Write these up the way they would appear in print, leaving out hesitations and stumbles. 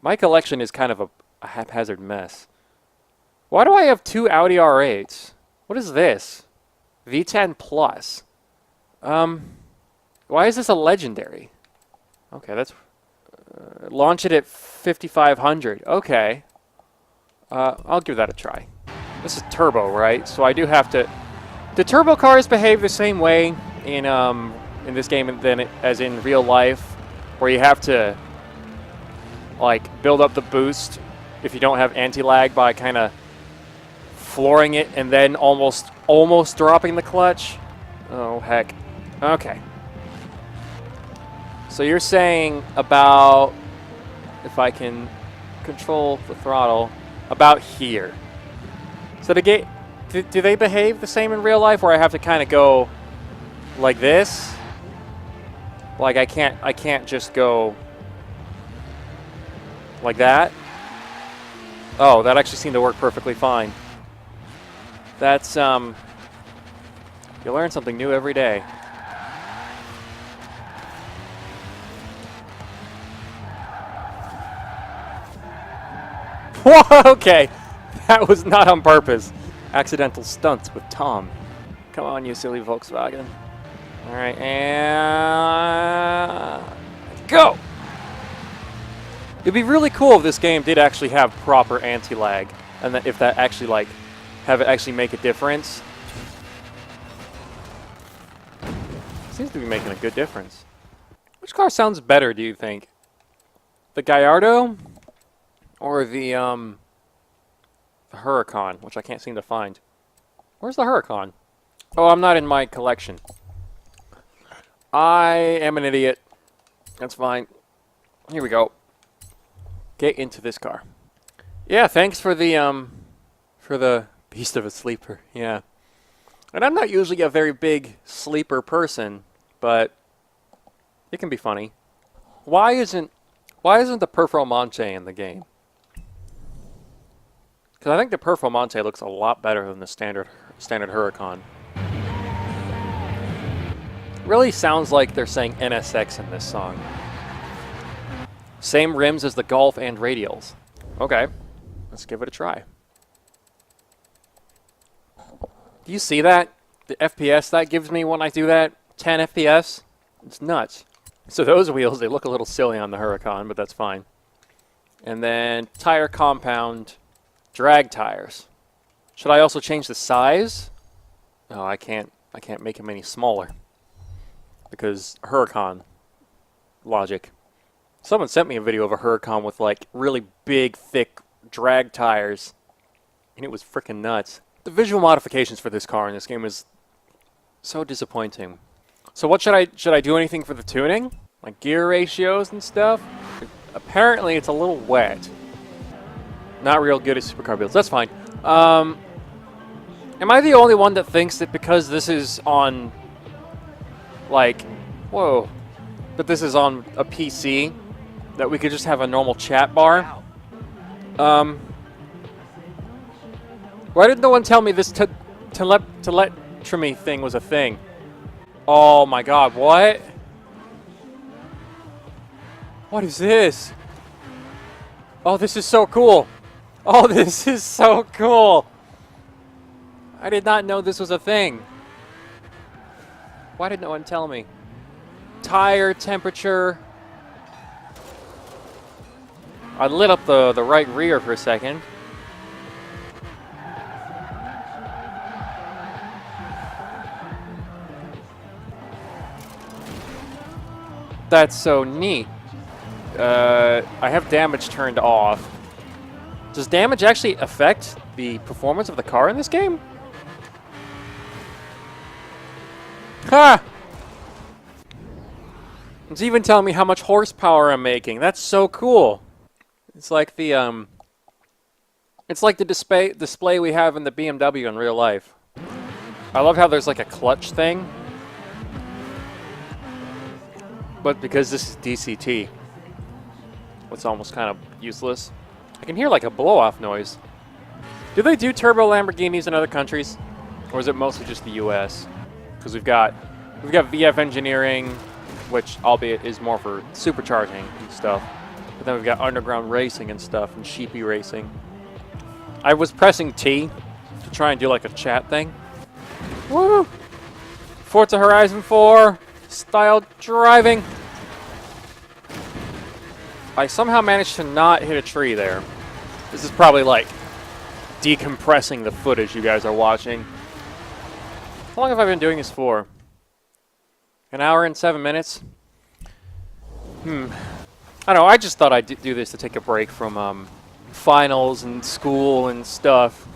My collection is kind of a haphazard mess. Why do I have 2 Audi R8s? What is this? V10 Plus. Why is this a legendary? Okay, that's... launch it at 5,500. Okay. I'll give that a try. This is turbo, right? So I do have to... Do turbo cars behave the same way in this game as in real life? Where you have to, like, build up the boost if you don't have anti-lag by kind of flooring it and then almost dropping the clutch? Oh, heck. Okay. So you're saying about, if I can control the throttle, about here. So the gate, do they behave the same in real life where I have to kind of go like this? Like I can't just go like that? Oh, that actually seemed to work perfectly fine. That's, you learn something new every day. Whoa, okay. That was not on purpose. Accidental stunts with Tom. Come on, you silly Volkswagen. All right, and go! It'd be really cool if this game did actually have proper anti-lag, and that if that actually, like, have it actually make a difference. Seems to be making a good difference. Which car sounds better, do you think? The Gallardo? Or the Huracan, which I can't seem to find. Where's the Huracan? Oh, I'm not in my collection. I am an idiot. That's fine. Here we go. Get into this car. Yeah, thanks for the beast of a sleeper. Yeah. And I'm not usually a very big sleeper person, but it can be funny. Why isn't the Performante in the game? Because I think the Performante looks a lot better than the standard Huracan. Really sounds like they're saying NSX in this song. Same rims as the Golf and radials. Okay, let's give it a try. Do you see that? The FPS that gives me when I do that? 10 FPS? It's nuts. So those wheels, they look a little silly on the Huracan, but that's fine. And then tire compound, drag tires. Should I also change the size? Oh, I can't make them any smaller. Because Huracan logic. Someone sent me a video of a Huracan with like really big, thick drag tires. And it was freaking nuts. The visual modifications for this car in this game is so disappointing. So what should I do anything for the tuning? Like gear ratios and stuff? Apparently it's a little wet. Not real good at supercar builds. That's fine. Am I the only one that thinks that because this is on, like, whoa, but this is on a PC, that we could just have a normal chat bar? Why did no one tell me this telemetry thing was a thing? Oh my god, what? What is this? Oh, this is so cool. Oh, this is so cool. I did not know this was a thing. Why did no one tell me? Tire temperature. I lit up the right rear for a second. That's so neat. I have damage turned off. Does damage actually affect the performance of the car in this game? Ha! It's even telling me how much horsepower I'm making. That's so cool. It's like the display we have in the BMW in real life. I love how there's like a clutch thing. But because this is DCT, it's almost kind of useless. I can hear like a blow-off noise. Do they do turbo Lamborghinis in other countries? Or is it mostly just the US? Because we've got VF Engineering, which albeit is more for supercharging and stuff. But then we've got underground racing and stuff, and sheepy racing. I was pressing T to try and do like a chat thing. Woo! Forza Horizon 4 style driving. I somehow managed to not hit a tree there. This is probably like decompressing the footage you guys are watching. How long have I been doing this for? An hour and 7 minutes? I don't know, I just thought I'd do this to take a break from finals and school and stuff.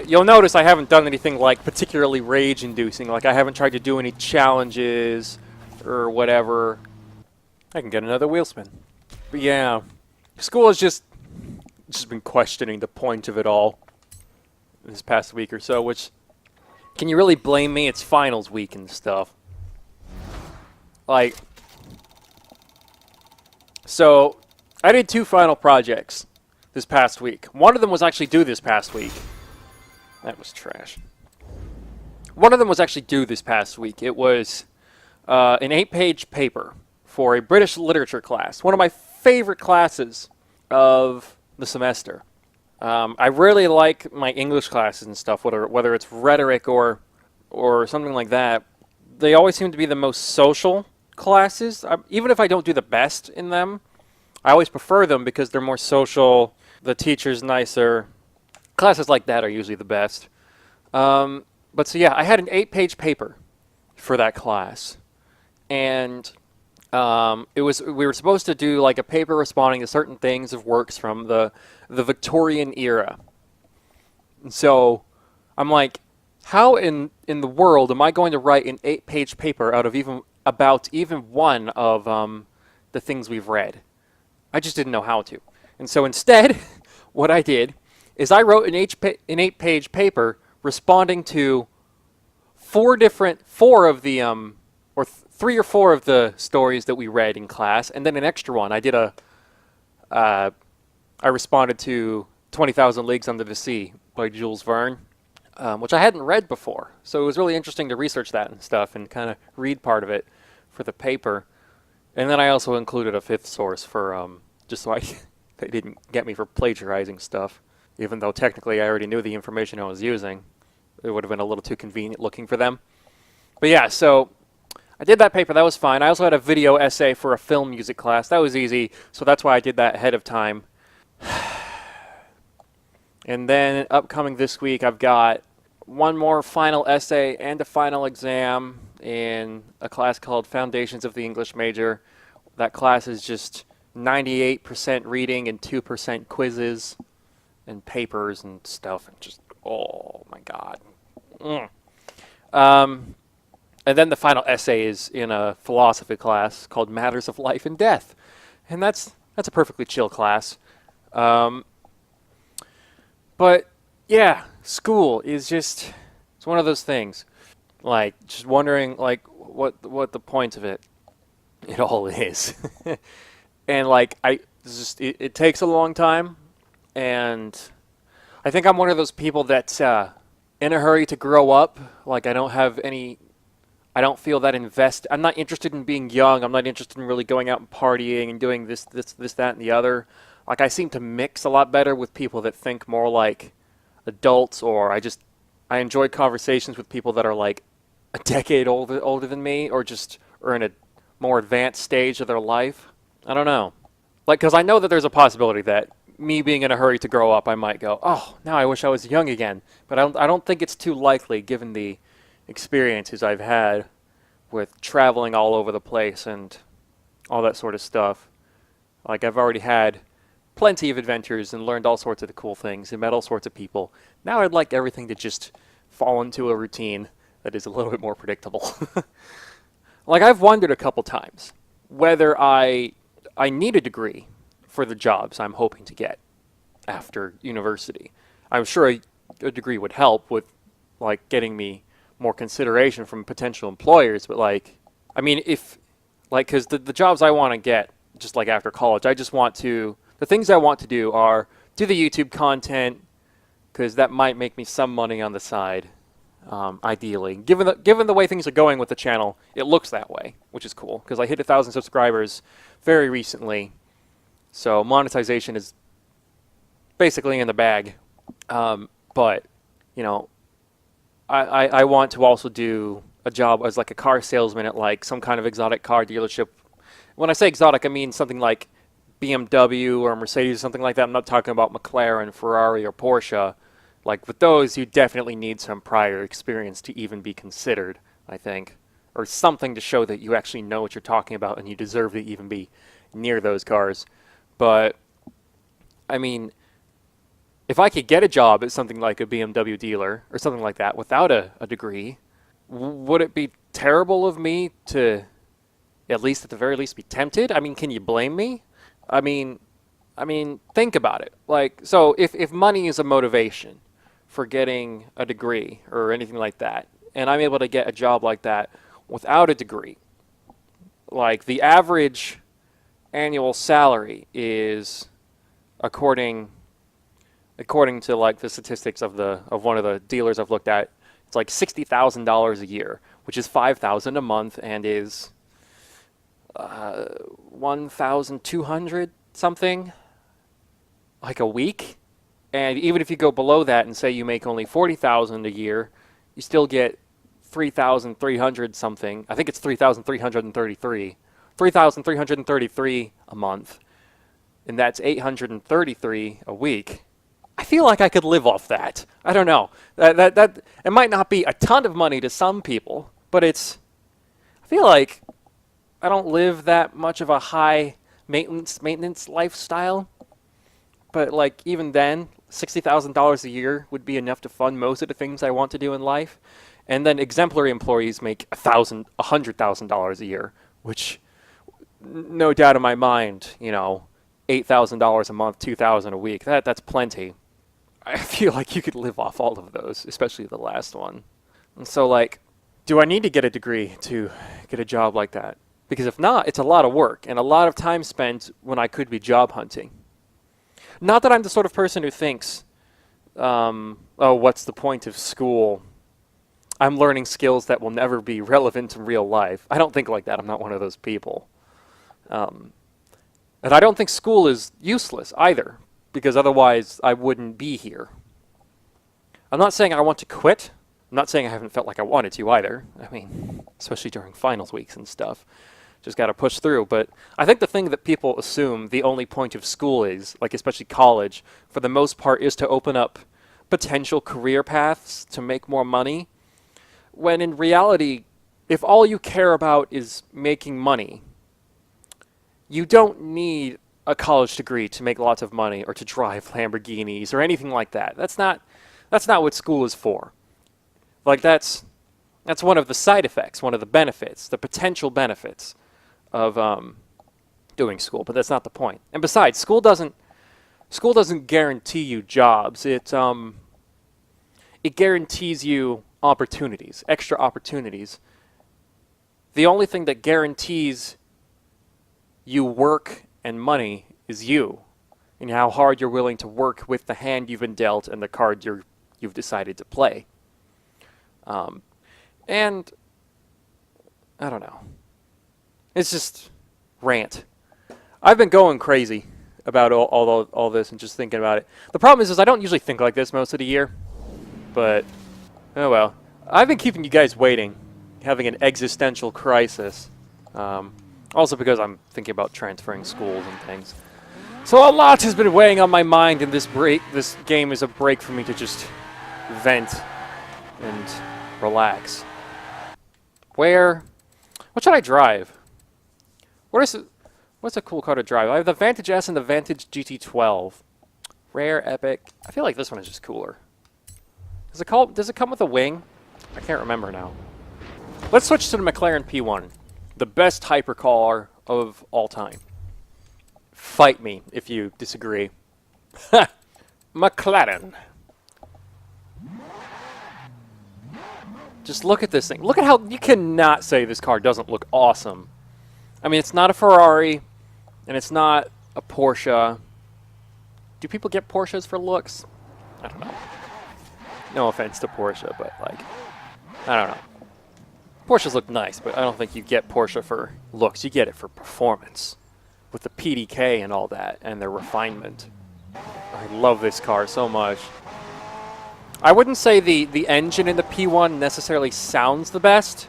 You'll notice I haven't done anything like particularly rage-inducing. Like I haven't tried to do any challenges or whatever. I can get another wheel spin. But yeah, school has just been questioning the point of it all this past week or so, which, can you really blame me? It's finals week and stuff. Like, so I did 2 final projects this past week. One of them was actually due this past week. That was trash. One of them was actually due this past week. It was an 8-page paper for a British literature class. One of my favorite classes of the semester. I really like my English classes and stuff, whether it's rhetoric or something like that. They always seem to be the most social classes. Even if I don't do the best in them, I always prefer them because they're more social, the teacher's nicer. Classes like that are usually the best. But so yeah, I had an 8-page paper for that class. And we were supposed to do like a paper responding to certain things of works from the Victorian era. And so I'm like, how in the world am I going to write an 8-page paper about even one of the things we've read? I just didn't know how to. And so instead, what I did is I wrote an 8-page paper responding to 3 or 4 of the stories that we read in class, and then an extra one. I responded to 20,000 Leagues Under the Sea by Jules Verne, which I hadn't read before. So it was really interesting to research that and stuff and kind of read part of it for the paper. And then I also included a 5th source for just so they didn't get me for plagiarizing stuff, even though technically I already knew the information I was using. It would have been a little too convenient looking for them. But yeah, so I did that paper. That was fine. I also had a video essay for a film music class. That was easy, so that's why I did that ahead of time. And then upcoming this week, I've got one more final essay and a final exam in a class called Foundations of the English Major. That class is just 98% reading and 2% quizzes and papers and stuff. And just, oh my God. And then the final essay is in a philosophy class called Matters of Life and Death. And that's a perfectly chill class. But yeah, school is just, it's one of those things. Like, just wondering like what the point of it all is. And like it takes a long time, and I think I'm one of those people that's in a hurry to grow up. Like I don't feel that I'm not interested in being young. I'm not interested in really going out and partying and doing this, that, and the other. Like I seem to mix a lot better with people that think more like adults, or I enjoy conversations with people that are like a decade older than me, or in a more advanced stage of their life. I don't know. Like, because I know that there's a possibility that me being in a hurry to grow up, I might go, oh, now I wish I was young again. But I don't think it's too likely given the experiences I've had with traveling all over the place and all that sort of stuff. Like, I've already had plenty of adventures and learned all sorts of cool things and met all sorts of people. Now I'd like everything to just fall into a routine that is a little bit more predictable. Like, I've wondered a couple times whether I need a degree for the jobs I'm hoping to get after university. I'm sure a degree would help with, like, getting me more consideration from potential employers, but, like, I mean, because the jobs I want to get, just like after college, the things I want to do are do the YouTube content, because that might make me some money on the side, ideally. Given the way things are going with the channel, it looks that way, which is cool, because I hit 1,000 subscribers very recently, So monetization is basically in the bag. But, you know, I want to also do a job as like a car salesman at like some kind of exotic car dealership. When I say exotic, I mean something like BMW or Mercedes or something like that. I'm not talking about McLaren, Ferrari, or Porsche. Like with those, you definitely need some prior experience to even be considered, I think. Or something to show that you actually know what you're talking about and you deserve to even be near those cars. But, I mean, if I could get a job at something like a BMW dealer or something like that without a degree, would it be terrible of me to, at least at the very least, be tempted? I mean, can you blame me? I mean, think about it. Like, so if money is a motivation for getting a degree or anything like that, and I'm able to get a job like that without a degree, like the average annual salary is, according to like the statistics of one of the dealers I've looked at, it's like $60,000 a year, which is $5,000 a month and is 1,200 something like a week. And even if you go below that and say you make only 40,000 a year, you still get 3,300 something. I think it's 3,333. 3,333 a month, and that's 833 a week. I feel like I could live off that. I don't know. That it might not be a ton of money to some people, but I feel like I don't live that much of a high maintenance lifestyle. But like even then, $60,000 a year would be enough to fund most of the things I want to do in life. And then exemplary employees make $100,000 a year, which, no doubt in my mind, you know, $8,000 a month, $2,000 a week. That's plenty. I feel like you could live off all of those, especially the last one. And so, like, do I need to get a degree to get a job like that? Because if not, it's a lot of work and a lot of time spent when I could be job hunting. Not that I'm the sort of person who thinks, oh, what's the point of school? I'm learning skills that will never be relevant in real life. I don't think like that. I'm not one of those people. And I don't think school is useless either, because otherwise I wouldn't be here. I'm not saying I want to quit. I'm not saying I haven't felt like I wanted to either. I mean, especially during finals weeks and stuff. Just got to push through. But I think the thing that people assume the only point of school is, like especially college, for the most part, is to open up potential career paths to make more money. When in reality, if all you care about is making money, you don't need a college degree to make lots of money or to drive Lamborghinis or anything like that. That's not what school is for. Like that's one of the side effects, one of the benefits, the potential benefits of doing school, but that's not the point. And besides, school doesn't guarantee you jobs. It guarantees you opportunities, extra opportunities. The only thing that guarantees you work and money is you, and how hard you're willing to work with the hand you've been dealt and the card you've decided to play. And I don't know. It's just rant. I've been going crazy about all this and just thinking about it. The problem is I don't usually think like this most of the year, but oh well. I've been keeping you guys waiting, having an existential crisis. Also because I'm thinking about transferring schools and things. So a lot has been weighing on my mind, and this game is a break for me to just vent and relax. What should I drive? What's a cool car to drive? I have the Vantage S and the Vantage GT12. Rare, epic. I feel like this one is just cooler. Does it come with a wing? I can't remember now. Let's switch to the McLaren P1. The best hypercar of all time. Fight me if you disagree. McLaren. Just look at this thing. Look at how... You cannot say this car doesn't look awesome. I mean, it's not a Ferrari, and it's not a Porsche. Do people get Porsches for looks? I don't know. No offense to Porsche, but, like, I don't know. Porsches look nice, but I don't think you get Porsche for looks. You get it for performance. with the PDK and all that, and their refinement. I love this car so much. I wouldn't say the engine in the P1 necessarily sounds the best,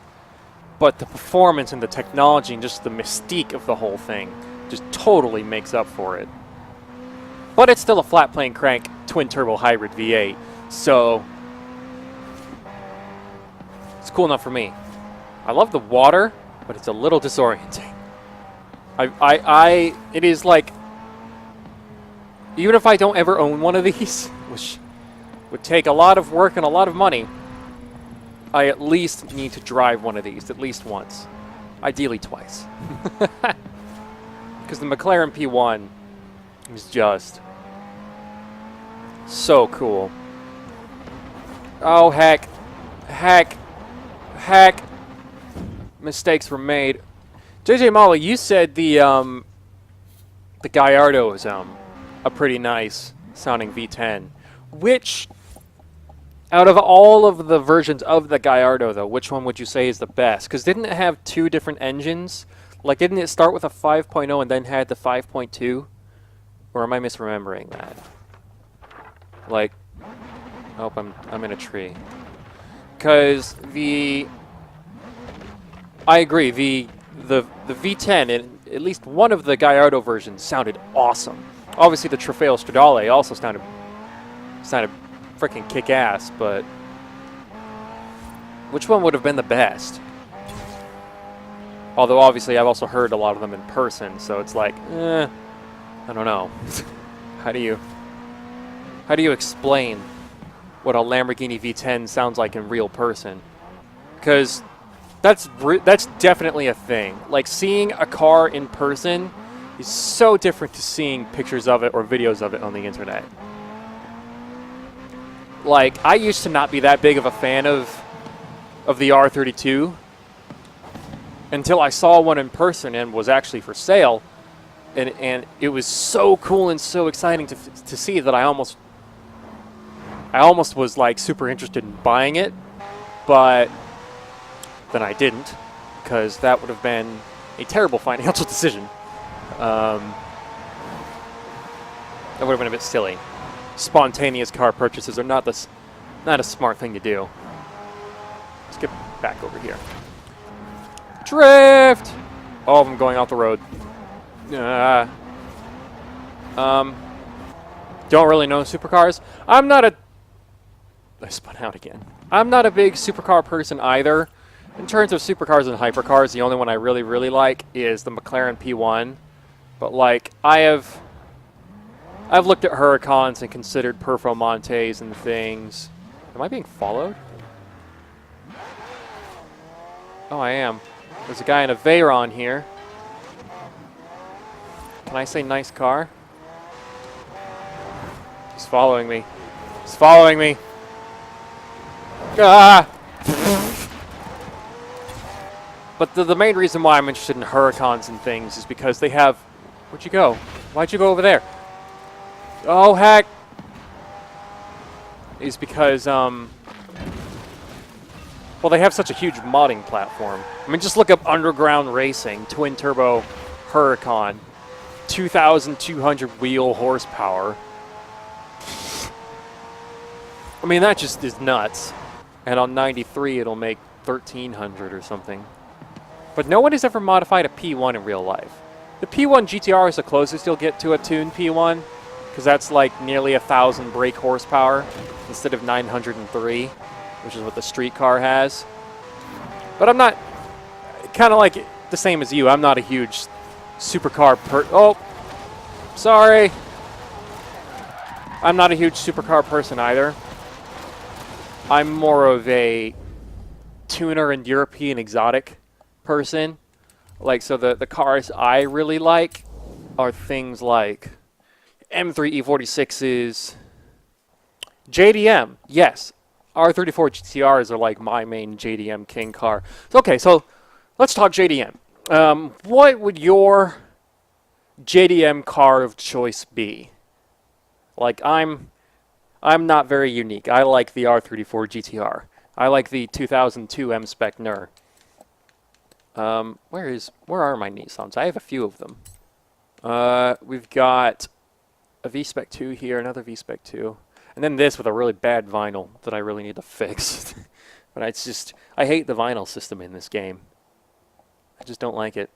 but the performance and the technology and just the mystique of the whole thing just totally makes up for it. But it's still a flat plane crank twin-turbo hybrid V8, so it's cool enough for me. I love the water, but it's a little disorienting. It is like, even if I don't ever own one of these, which would take a lot of work and a lot of money, I at least need to drive one of these at least once. Ideally twice. Because the McLaren P1 is just so cool. Oh, heck. Mistakes were made. JJ Molly, you said the Gallardo is a pretty nice sounding V10. Which, out of all of the versions of the Gallardo, though, which one would you say is the best? Because didn't it have two different engines? Like, didn't it start with a 5.0 and then had the 5.2? Or am I misremembering that? Like, oh, I'm in a tree. Because I agree, the V10 in at least one of the Gallardo versions sounded awesome. Obviously, the Trofeo Stradale also sounded freaking kick-ass, but which one would have been the best? Although, obviously, I've also heard a lot of them in person, so it's like, I don't know. How do you explain what a Lamborghini V10 sounds like in real person? Because that's definitely a thing. Like, seeing a car in person is so different to seeing pictures of it or videos of it on the internet. Like, I used to not be that big of a fan of the R32 until I saw one in person and was actually for sale, and it was so cool and so exciting to see that I almost was like super interested in buying it, but then I didn't, because that would have been a terrible financial decision. That would have been a bit silly. Spontaneous car purchases are not a smart thing to do. Let's get back over here. Drift! All of them going off the road. Don't really know supercars. I spun out again. I'm not a big supercar person either. In terms of supercars and hypercars, the only one I really, really like is the McLaren P1. But, like, I've looked at Huracans and considered Performantes and things. Am I being followed? Oh, I am. There's a guy in a Veyron here. Can I say nice car? He's following me. He's following me. Ah! But the main reason why I'm interested in Huracans and things is because they have... Where'd you go? Why'd you go over there? Oh, heck! Is because, well, they have such a huge modding platform. I mean, just look up Underground Racing, twin-turbo Huracan, 2,200 wheel horsepower. I mean, that just is nuts. And on 93, it'll make 1,300 or something. But no one has ever modified a P1 in real life. The P1 GTR is the closest you'll get to a tuned P1, because that's like nearly 1,000 brake horsepower instead of 903, which is what the street car has. But I'm not, kind of like the same as you, I'm not a huge supercar oh, sorry. I'm not a huge supercar person either. I'm more of a tuner and European exotic person. Like, so the cars I really like are things like M3 E46s, JDM, yes. R34 GTRs are like my main JDM king car. Okay, so let's talk JDM. What would your JDM car of choice be? Like, I'm not very unique. I like the R34 GTR. I like the 2002 M-Spec NUR. Where are my Nissans? I have a few of them. We've got a V-Spec 2 here, another V-Spec 2. And then this with a really bad vinyl that I really need to fix. But it's just, I hate the vinyl system in this game. I just don't like it.